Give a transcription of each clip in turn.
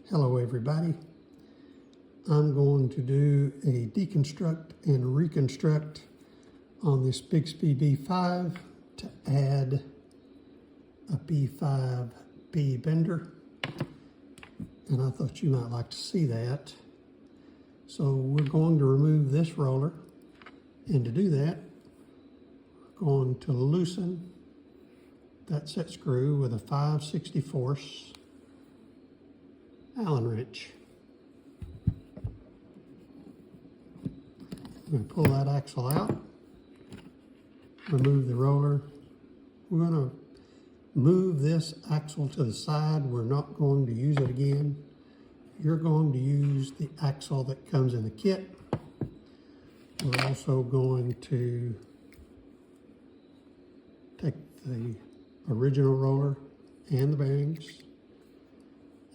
Hello everybody. I'm going to do a deconstruct and reconstruct on this Bixby B5 to add a B5 B bender, and I thought you might like to see that. So we're going to remove this roller, and to do that we're going to loosen that set screw with a 5/64 Allen wrench. I'm going to pull that axle out, remove the roller. We're going to move this axle to the side. We're not going to use it again. You're going to use the axle that comes in the kit. We're also going to take the original roller and the bearings,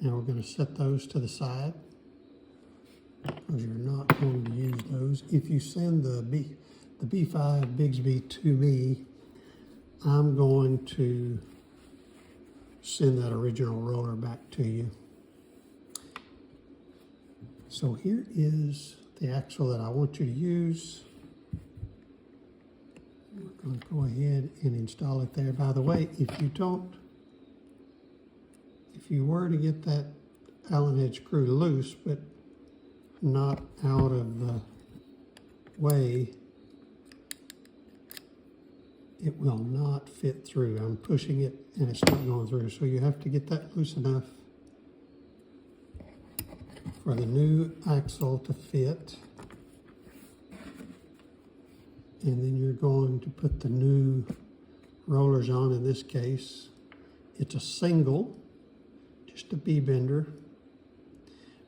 and we're going to set those to the side because you're not going to use those. If you send the B5 Bixby to me, I'm going to send that original roller back to you. So here is the axle that I want you to use. We're going to go ahead and install it there. By the way, if you were to get that Allen head screw loose but not out of the way, it will not fit through. I'm pushing it and it's not going through. So you have to get that loose enough for the new axle to fit. And then you're going to put the new rollers on. In this case, it's a single, just a B bender.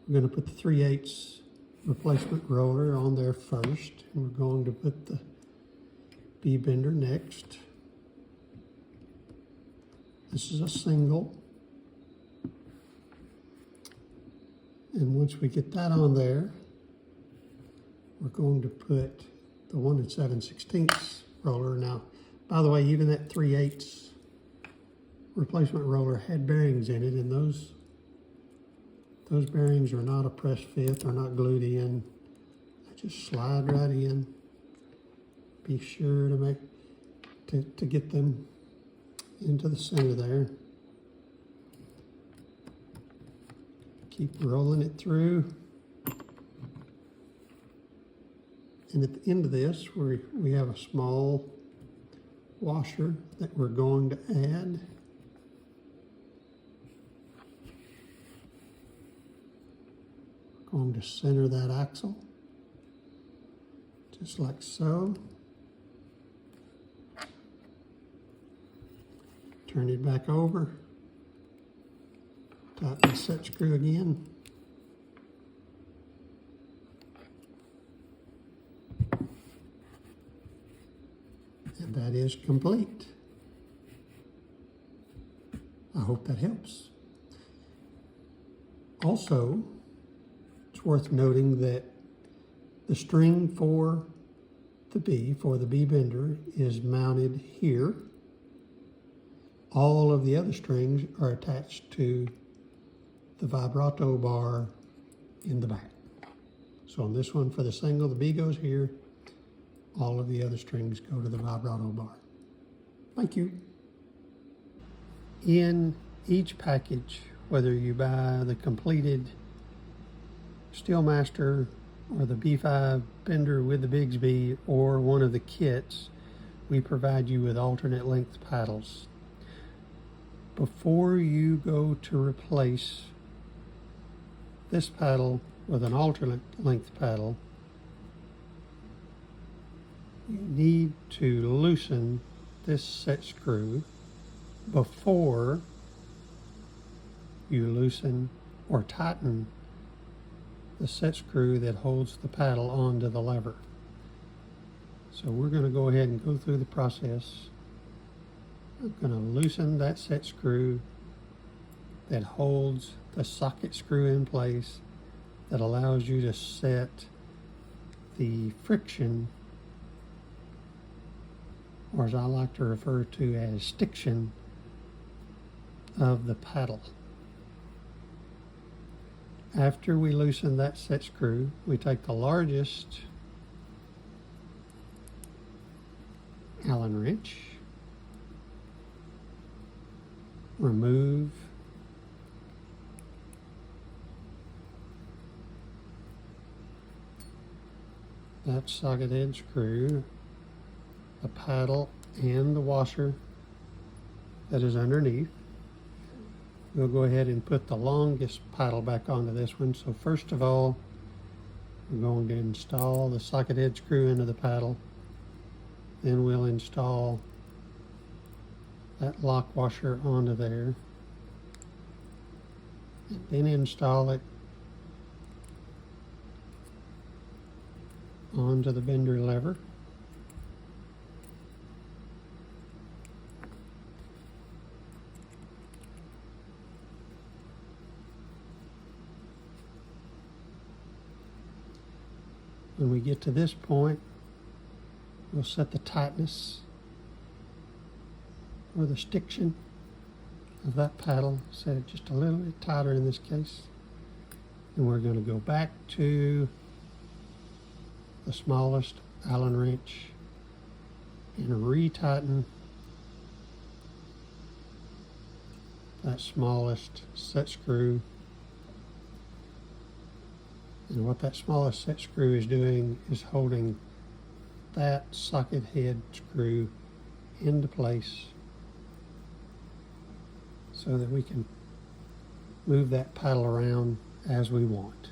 We're going to put the 3/8 replacement roller on there first. And we're going to put the B bender next. This is a single. And once we get that on there, we're going to put the 1 7/16 roller. Now, by the way, even that 3/8 replacement roller had bearings in it, and those bearings are not a press fit, they're not glued in. They just slide right in. Be sure to get them into the center there. Keep rolling it through. And at the end of this, we have a small washer that we're going to add. We're going to center that axle, just like so. Turn it back over. Tighten the set screw again. And that is complete. I hope that helps. Also, it's worth noting that the string for the B bender is mounted here. All of the other strings are attached to the vibrato bar in the back. So on this one, for the single, the B goes here. All of the other strings go to the vibrato bar. Thank you. In each package, whether you buy the completed Steelmaster or the B5 bender with the Bixby or one of the kits, we provide you with alternate length paddles. Before you go to replace this paddle with an alternate length paddle, you need to loosen this set screw before you loosen or tighten the set screw that holds the paddle onto the lever. So we're going to go ahead and go through the process. I'm going to loosen that set screw that holds the socket screw in place, that allows you to set the friction, or as I like to refer to as stiction, of the paddle. After we loosen that set screw, we take the largest Allen wrench, remove that socket head screw, the paddle, and the washer that is underneath. We'll go ahead and put the longest paddle back onto this one. So first of all, we're going to install the socket head screw into the paddle. Then we'll install that lock washer onto there. And then install it onto the bender lever. When we get to this point, we'll set the tightness or the stiction of that paddle, set it just a little bit tighter in this case. And we're going to go back to the smallest Allen wrench and re-tighten that smallest set screw. And what that smallest set screw is doing is holding that socket head screw into place so that we can move that paddle around as we want.